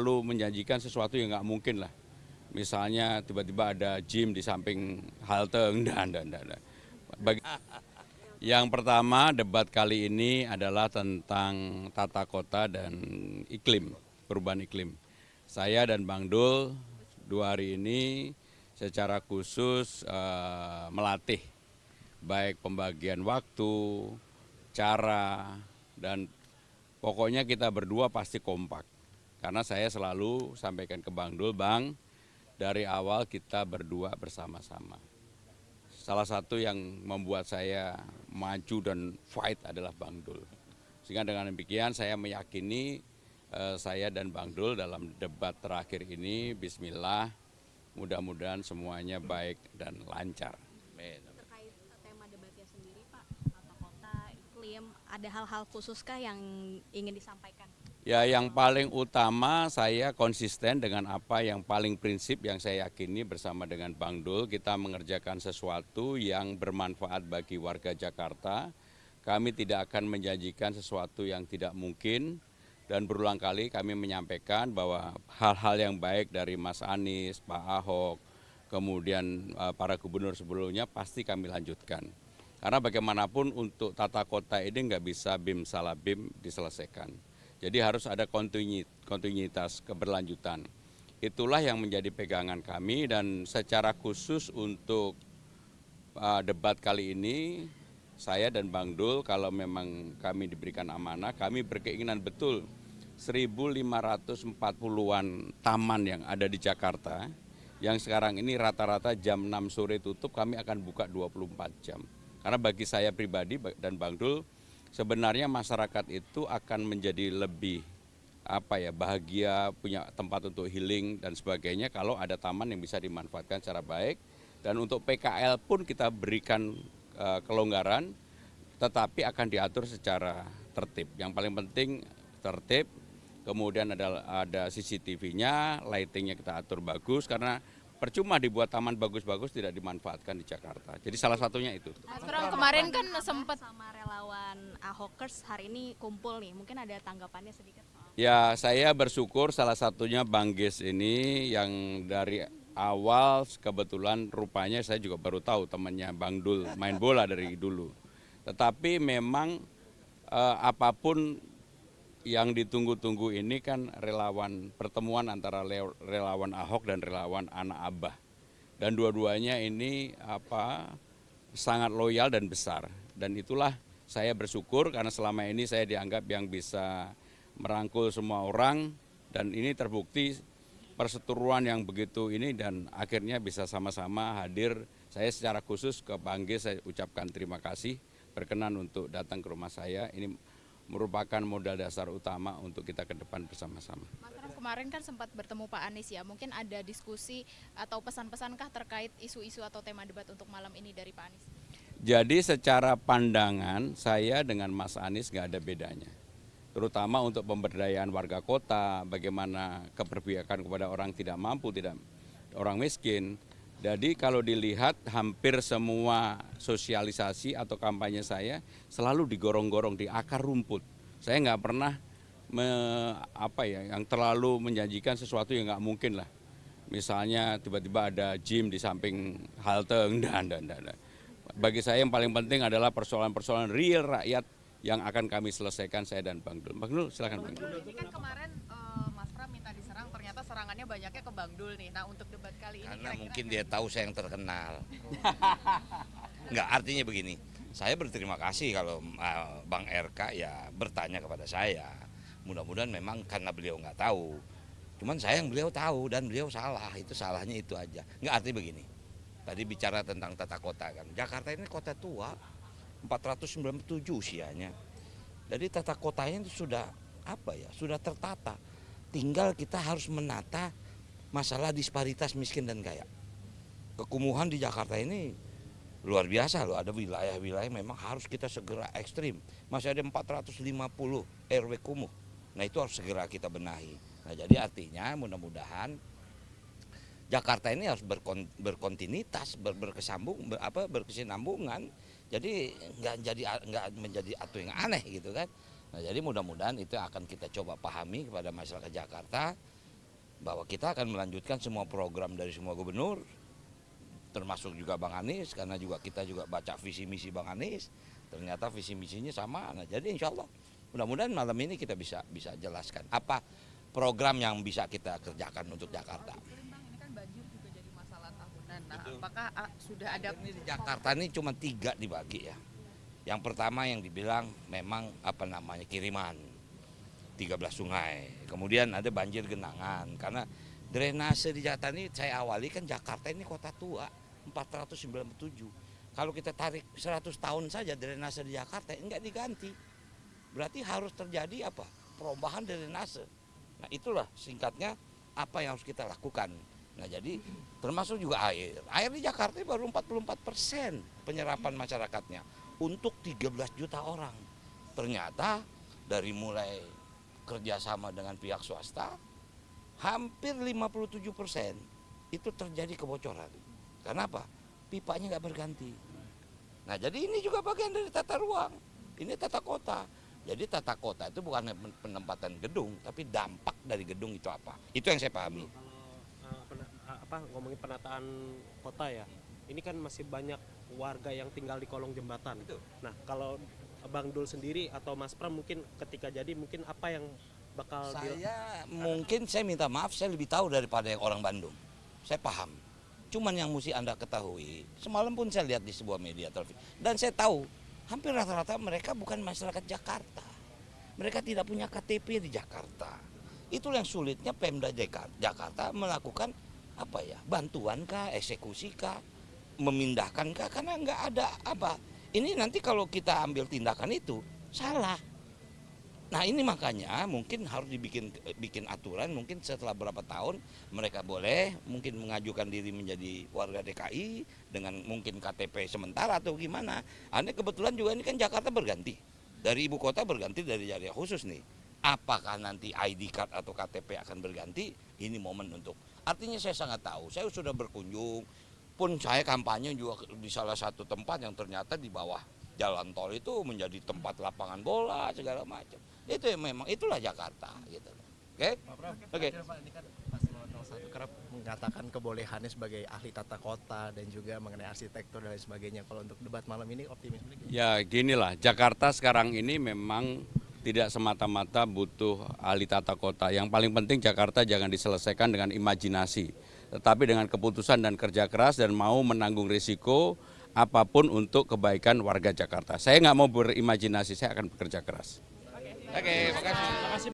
Lalu menjanjikan sesuatu yang nggak mungkin lah. Misalnya tiba-tiba ada gym di samping halte, enggak. Yang pertama debat kali ini adalah tentang tata kota dan iklim, perubahan iklim. Saya dan Bang Dul 2 hari ini secara khusus melatih baik pembagian waktu, cara, dan pokoknya kita berdua pasti kompak. Karena saya selalu sampaikan ke Bang Dul, Bang, dari awal kita berdua bersama-sama. Salah satu yang membuat saya maju dan fight adalah Bang Dul. Sehingga dengan demikian saya meyakini saya dan Bang Dul dalam debat terakhir ini, bismillah, mudah-mudahan semuanya baik dan lancar. Terkait tema debatnya sendiri Pak, tata kota, iklim, ada hal-hal khususkah yang ingin disampaikan? Ya, yang paling utama saya konsisten dengan apa yang paling prinsip yang saya yakini bersama dengan Bang Dul. Kita mengerjakan sesuatu yang bermanfaat bagi warga Jakarta. Kami tidak akan menjanjikan sesuatu yang tidak mungkin. Dan berulang kali kami menyampaikan bahwa hal-hal yang baik dari Mas Anies, Pak Ahok, kemudian para gubernur sebelumnya pasti kami lanjutkan. Karena bagaimanapun untuk tata kota ini nggak bisa bim salah bim diselesaikan. Jadi harus ada kontinuitas keberlanjutan. Itulah yang menjadi pegangan kami dan secara khusus untuk debat kali ini saya dan Bang Dul kalau memang kami diberikan amanah, kami berkeinginan betul 1.540-an taman yang ada di Jakarta yang sekarang ini rata-rata jam 6 sore tutup, kami akan buka 24 jam. Karena bagi saya pribadi dan Bang Dul, sebenarnya masyarakat itu akan menjadi lebih bahagia, punya tempat untuk healing dan sebagainya kalau ada taman yang bisa dimanfaatkan secara baik. Dan untuk PKL pun kita berikan kelonggaran, tetapi akan diatur secara tertib. Yang paling penting tertib, kemudian ada CCTV-nya, lighting-nya kita atur bagus karena percuma dibuat taman bagus-bagus tidak dimanfaatkan di Jakarta. Jadi salah satunya itu. Mas Bram kemarin kan sempat sama relawan Ahokers hari ini kumpul nih, mungkin ada tanggapannya sedikit soal. Ya, saya bersyukur salah satunya Bang Ges ini yang dari awal kebetulan rupanya saya juga baru tahu temannya Bang Dul main bola dari dulu. Tetapi memang apapun yang ditunggu-tunggu ini kan relawan, pertemuan antara relawan Ahok dan relawan anak Abah. Dan dua-duanya ini sangat loyal dan besar. Dan itulah saya bersyukur karena selama ini saya dianggap yang bisa merangkul semua orang dan ini terbukti perseteruan yang begitu ini dan akhirnya bisa sama-sama hadir. Saya secara khusus ke Bang G saya ucapkan terima kasih berkenan untuk datang ke rumah saya. Ini merupakan modal dasar utama untuk kita ke depan bersama-sama. Mas Ram kemarin kan sempat bertemu Pak Anies ya, mungkin ada diskusi atau pesan-pesankah terkait isu-isu atau tema debat untuk malam ini dari Pak Anies? Jadi secara pandangan saya dengan Mas Anies nggak ada bedanya. Terutama untuk pemberdayaan warga kota, bagaimana keberpihakan kepada orang tidak mampu, orang miskin. Jadi kalau dilihat hampir semua sosialisasi atau kampanye saya selalu digorong-gorong di akar rumput. Saya nggak pernah yang terlalu menjanjikan sesuatu yang nggak mungkin lah. Misalnya tiba-tiba ada gym di samping halte, enggak. Bagi saya yang paling penting adalah persoalan-persoalan real rakyat yang akan kami selesaikan saya dan Bang Dul. Bang Dul silakan Bang Dul. Ini kan kemarin Mas Pram minta diserang, ternyata serangannya banyaknya ke Bang Dul nih. Nah untuk debat kali ini Karena kira-kira mungkin dia tahu saya yang terkenal. Enggak, artinya begini, saya berterima kasih kalau Bang RK ya bertanya kepada saya. Mudah-mudahan memang karena beliau nggak tahu. Cuman sayang beliau tahu dan beliau salah, itu salahnya itu aja. Enggak, artinya begini, tadi bicara tentang tata kota kan. Jakarta ini kota tua, 497 usianya. Jadi tata kotanya itu sudah sudah tertata. Tinggal kita harus menata masalah disparitas miskin dan kaya. Kekumuhan di Jakarta ini luar biasa loh, ada wilayah-wilayah memang harus kita segera ekstrim. Masih ada 450 RW kumuh. Nah itu harus segera kita benahi. Nah jadi artinya mudah-mudahan Jakarta ini harus berkontinuitas, berkesinambungan. Jadi nggak menjadi atu yang aneh gitu kan. Nah jadi mudah-mudahan itu akan kita coba pahami kepada masyarakat Jakarta bahwa kita akan melanjutkan semua program dari semua gubernur, termasuk juga Bang Anies, karena juga kita juga baca visi misi Bang Anies, ternyata visi misinya sama. Nah, jadi insya Allah mudah-mudahan malam ini kita bisa jelaskan apa program yang bisa kita kerjakan untuk Jakarta. Bang, ini kan banjir juga jadi masalah tahunan. Nah, apakah sudah ada Ini di Jakarta ini cuma 3 dibagi ya. Yang pertama yang dibilang memang kiriman 13 sungai. Kemudian ada banjir genangan karena drainase di Jakarta ini saya awali kan Jakarta ini kota tua 497. Kalau kita tarik 100 tahun saja drainase di Jakarta enggak diganti. Berarti harus terjadi apa? Perubahan drainase. Nah, itulah singkatnya apa yang harus kita lakukan. Nah, jadi termasuk juga air. Air di Jakarta baru 44% penyerapan masyarakatnya untuk 13 juta orang. Ternyata dari mulai kerjasama dengan pihak swasta, hampir 57% itu terjadi kebocoran. Kenapa? Pipanya nggak berganti. Nah, jadi ini juga bagian dari tata ruang. Ini tata kota. Jadi tata kota itu bukan penempatan gedung, tapi dampak dari gedung itu apa? Itu yang saya pahami. Kalau ngomongin penataan kota ya, ini kan masih banyak warga yang tinggal di kolong jembatan. Nah, kalau Bang Dul sendiri atau Mas Pram mungkin ketika jadi mungkin apa yang bakal Saya minta maaf, saya lebih tahu daripada yang orang Bandung. Saya paham. Cuman yang mesti Anda ketahui, semalam pun saya lihat di sebuah media televisi dan saya tahu hampir rata-rata mereka bukan masyarakat Jakarta. Mereka tidak punya KTP di Jakarta. Itulah yang sulitnya Pemda Jakarta melakukan bantuan kah, eksekusi kah, memindahkan kah, karena nggak ada apa. Ini nanti kalau kita ambil tindakan itu salah. Nah, ini makanya mungkin harus bikin aturan, mungkin setelah berapa tahun mereka boleh mungkin mengajukan diri menjadi warga DKI dengan mungkin KTP sementara atau gimana. Anda kebetulan juga ini kan Jakarta berganti. Dari ibu kota berganti dari daerah khusus nih. Apakah nanti ID card atau KTP akan berganti? Ini momen untuk. Artinya saya sangat tahu, saya sudah berkunjung, pun saya kampanye juga di salah satu tempat yang ternyata di bawah jalan tol itu menjadi tempat lapangan bola segala macam. Itu memang itulah Jakarta gitu. Oke? Oke. Ini kan Paslon 01 kerap mengatakan kebolehannya sebagai ahli tata kota dan juga mengenai arsitektur dan lain sebagainya. Kalau untuk debat malam ini optimis? Ya ginilah, Jakarta sekarang ini memang tidak semata-mata butuh ahli tata kota. Yang paling penting Jakarta jangan diselesaikan dengan imajinasi, tetapi dengan keputusan dan kerja keras dan mau menanggung risiko apapun untuk kebaikan warga Jakarta. Saya nggak mau berimajinasi, saya akan bekerja keras. Oke, makasih.